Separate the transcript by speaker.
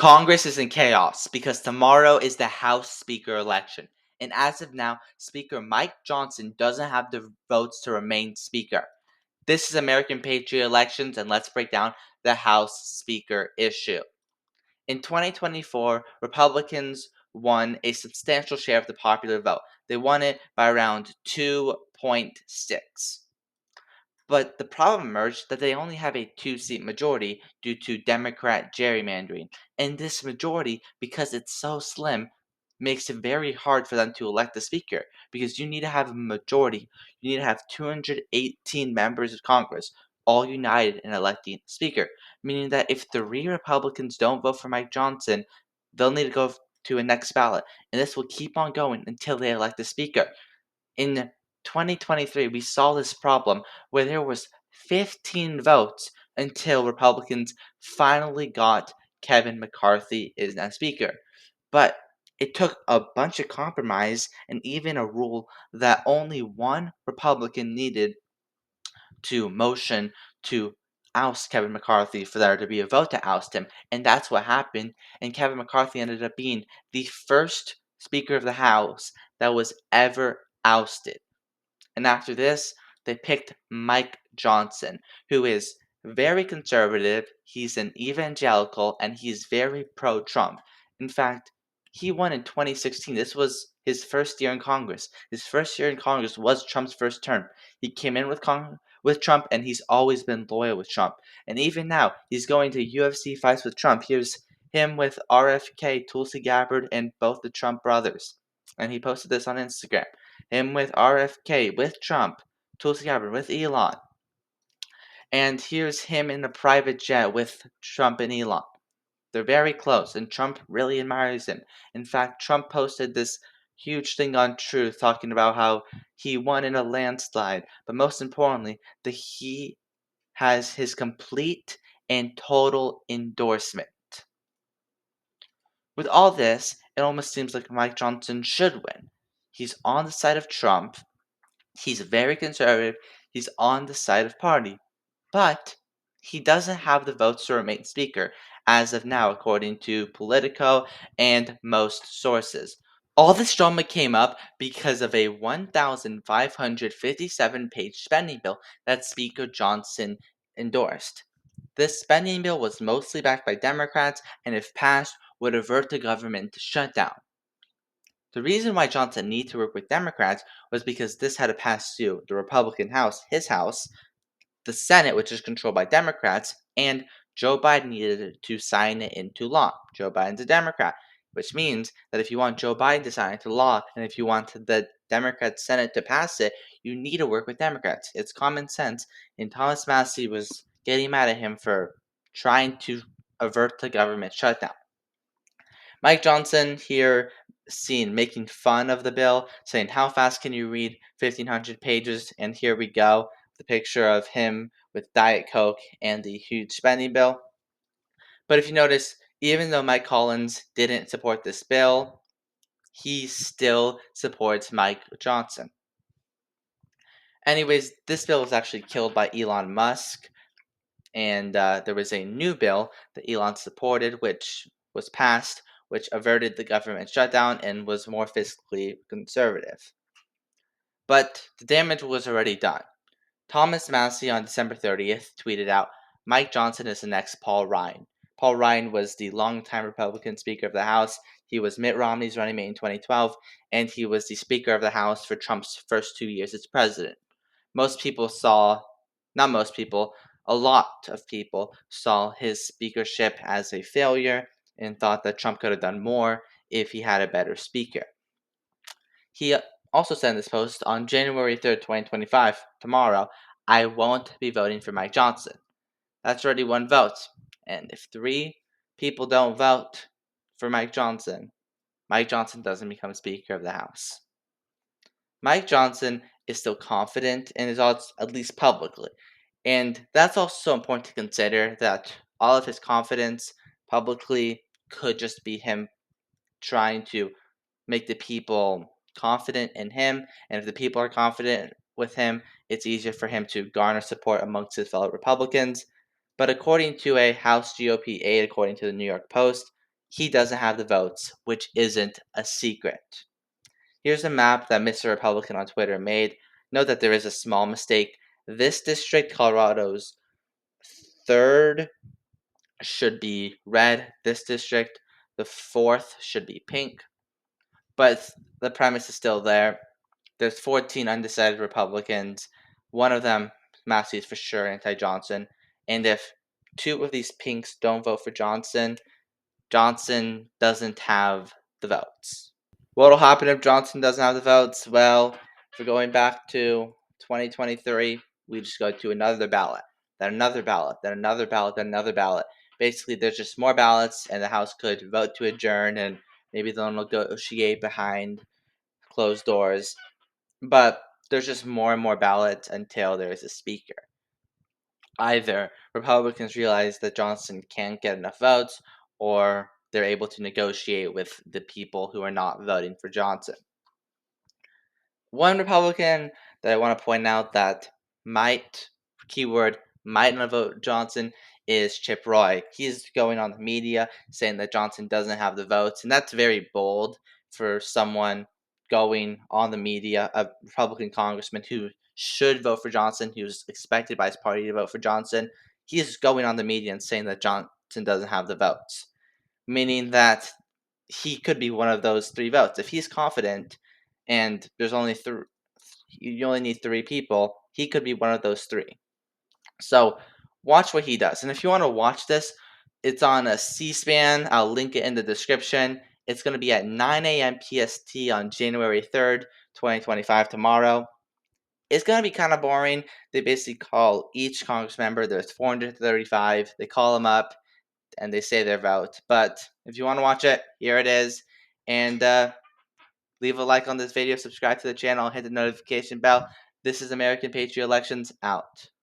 Speaker 1: Congress is in chaos because tomorrow is the House Speaker election. And as of now, Speaker Mike Johnson doesn't have the votes to remain Speaker. This is American Patriot elections, and let's break down the House Speaker issue. In 2024, Republicans won a substantial share of the popular vote. They won it by around 2.6. But the problem emerged that they only have a two-seat majority due to Democrat gerrymandering. And this majority, because it's so slim, makes it very hard for them to elect the speaker because you need to have a majority. You need to have 218 members of Congress all united in electing a speaker, meaning that if three Republicans don't vote for Mike Johnson, they'll need to go to a next ballot. And this will keep on going until they elect the speaker. In 2023, we saw this problem where there was 15 votes until Republicans finally got Kevin McCarthy as Speaker. But it took a bunch of compromise and even a rule that only one Republican needed to motion to oust Kevin McCarthy for there to be a vote to oust him. And that's what happened. And Kevin McCarthy ended up being the first Speaker of the House that was ever ousted. And after this, they picked Mike Johnson, who is very conservative, he's an evangelical, and he's very pro Trump. In fact, he won in 2016. This was his first year in Congress. His first year in Congress was Trump's first term. He came in with Trump, and he's always been loyal with Trump. And even now, he's going to UFC fights with Trump. Here's him with RFK, Tulsi Gabbard, and both the Trump brothers. And he posted this on Instagram. Him with RFK, with Trump, Tulsi Gabbard, with Elon. And here's him in a private jet with Trump and Elon. They're very close, and Trump really admires him. In fact, Trump posted this huge thing on Truth talking about how he won in a landslide, but most importantly, that he has his complete and total endorsement. With all this, it almost seems like Mike Johnson should win. He's on the side of Trump. He's very conservative. He's on the side of party. But he doesn't have the votes to remain speaker as of now, according to Politico and most sources. All this drama came up because of a 1,557-page spending bill that Speaker Johnson endorsed. This spending bill was mostly backed by Democrats and, if passed, would avert the government shutdown. The reason why Johnson needed to work with Democrats was because this had to pass through the Republican House, his House, the Senate, which is controlled by Democrats, and Joe Biden needed to sign it into law. Joe Biden's a Democrat, which means that if you want Joe Biden to sign it into law, and if you want the Democrat Senate to pass it, you need to work with Democrats. It's common sense, and Thomas Massie was getting mad at him for trying to avert the government shutdown. Mike Johnson here seen making fun of the bill, saying, "How fast can you read 1,500 pages?" And here we go, the picture of him with Diet Coke and the huge spending bill. But if you notice, even though Mike Collins didn't support this bill, he still supports Mike Johnson. Anyways, this bill was actually killed by Elon Musk, and there was a new bill that Elon supported, which was passed, which averted the government shutdown and was more fiscally conservative. But the damage was already done. Thomas Massie on December 30th tweeted out, "Mike Johnson is the next Paul Ryan." Paul Ryan was the longtime Republican Speaker of the House. He was Mitt Romney's running mate in 2012, and he was the Speaker of the House for Trump's first 2 years as president. Most people saw, not most people, a lot of people saw his speakership as a failure and thought that Trump could have done more if he had a better speaker. He also said in this post on January 3rd, 2025, tomorrow, "I won't be voting for Mike Johnson." That's already one vote. And if three people don't vote for Mike Johnson doesn't become Speaker of the House. Mike Johnson is still confident in his odds, at least publicly. And that's also important to consider that all of his confidence publicly could just be him trying to make the people confident in him. And if the people are confident with him, it's easier for him to garner support amongst his fellow Republicans. But according to a House GOP aide, according to the New York Post, he doesn't have the votes, which isn't a secret. Here's a map that Mr. Republican on Twitter made. Note that there is a small mistake. This district, Colorado's third, should be red. This district, the fourth, should be pink. But the premise is still there. There's 14 undecided Republicans. One of them, Massie, is for sure anti-Johnson. And if two of these pinks don't vote for Johnson, Johnson doesn't have the votes. What'll happen if Johnson doesn't have the votes? Well, if we're going back to 2023, we just go to another ballot, then another ballot, then another ballot, then another ballot. Basically, there's just more ballots, and the House could vote to adjourn, and maybe they'll negotiate behind closed doors. But there's just more and more ballots until there is a speaker. Either Republicans realize that Johnson can't get enough votes, or they're able to negotiate with the people who are not voting for Johnson. One Republican that I want to point out that might, keyword, might not vote Johnson is Chip Roy. He's going on the media saying that Johnson doesn't have the votes, and that's very bold for someone going on the media, a Republican congressman who should vote for Johnson, who's expected by his party to vote for Johnson. He's going on the media and saying that Johnson doesn't have the votes, meaning that he could be one of those three votes. If he's confident and there's only you only need three people, he could be one of those three. So watch what he does. And if you want to watch this, it's on a C-SPAN. I'll link it in the description. It's going to be at 9 a.m. PST on January 3rd, 2025, tomorrow. It's going to be kind of boring. They basically call each Congress member, there's 435, they call them up and they say their vote. But if you want to watch it, here it is. And leave a like on this video, subscribe to the channel, hit the notification bell. This is American Patriot Elections out.